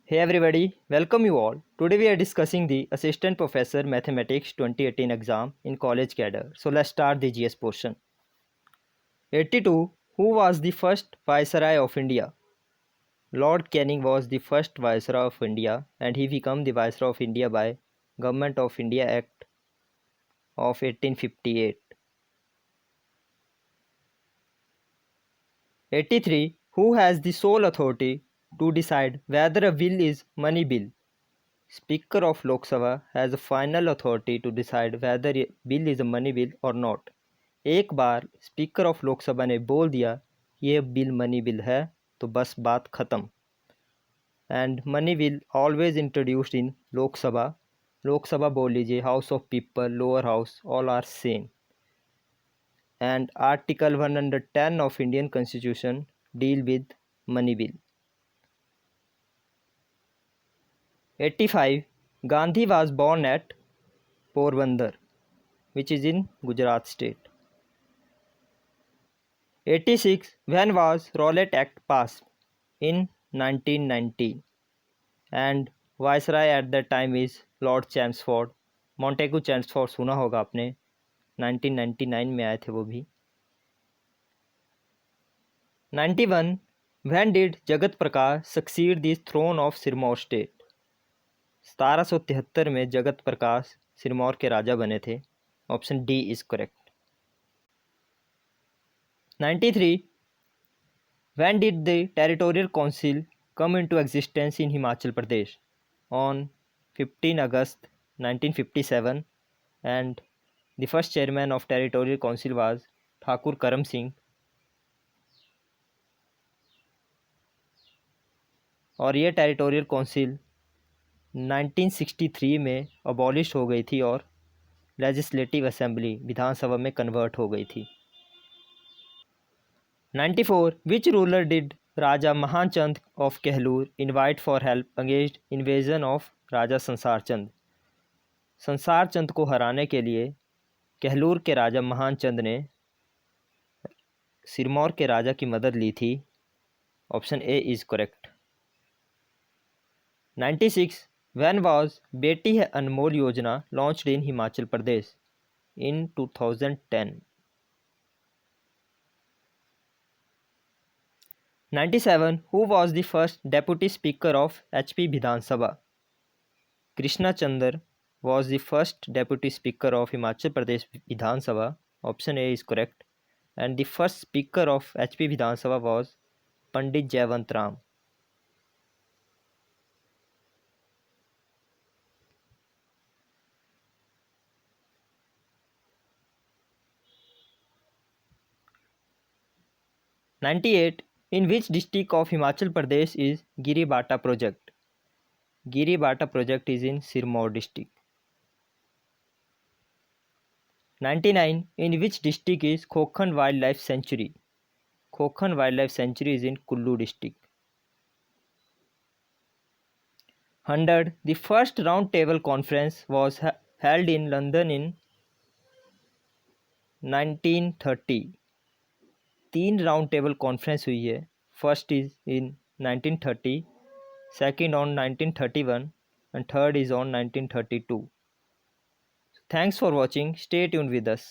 Hey everybody, welcome you all. Today we are discussing the Assistant Professor Mathematics 2018 exam in College Cadre. So let's start the GS portion. 82. Who was the first Viceroy of India? Lord Canning was the first Viceroy of India and he became the Viceroy of India by Government of India Act of 1858. 83. Who has the sole authority to decide whether a bill is money bill? Speaker of Lok Sabha has a final authority to decide whether a bill is a money bill or not. एक बार speaker of Lok Sabha ने बोल दिया कि ये bill money bill है तो बस बात ख़त्म. And money bill always introduced in Lok Sabha. Lok Sabha बोल लीजिए, house of people, lower house, all are same. And article 110 of Indian constitution deal with money bill. 85. Gandhi was born at Porbandar, which is in Gujarat state. 86. When was Rowlatt Act passed? In 1990. And Viceroy at that time is Lord Chelmsford. Montagu Chelmsford सुना होगा आपने, 1999 में आए थे वो भी. 91. When did Jagat Prakash succeed the throne of Sirmaur state? 1773 में जगत प्रकाश सिरमौर के राजा बने थे. Option D is correct. 93. When did the Territorial Council come into existence in Himachal Pradesh? On 15 August 1957 and the first chairman of Territorial Council was Thakur Karam Singh. और ये territorial council 1963 में abolish हो गई थी और legislative assembly विधानसभा में convert हो गई थी. 94. Which ruler did Raja Mahan Chand of Kehlur invite for help against invasion of राजा संसार चंद? संसार चंद को हराने के लिए कहलूर के राजा महान चंद ने सिरमौर के राजा की मदद ली थी. Option A is correct. 96. When was बेटी है अनमोल योजना launched in Himachal Pradesh? In 2010. 97. Who was the first deputy speaker of HP Vidhan Sabha? Krishna Chandra was the first deputy speaker of Himachal Pradesh Vidhan Sabha. Option A is correct. And the first speaker of HP Vidhan Sabha was Pandit Jaywant Ram. '98. In which district of Himachal Pradesh is Giri Bata project? Giri Bata project is in Sirmaur district. 99. In which district is Kokhan Wildlife Sanctuary? Kokhan Wildlife Sanctuary is in Kullu district. 100. The first round table conference was held in London in 1930. 3 round table conference हुई है. First is in 1930, second on 1931 and third is on 1932. Thanks for watching. Stay tuned with us.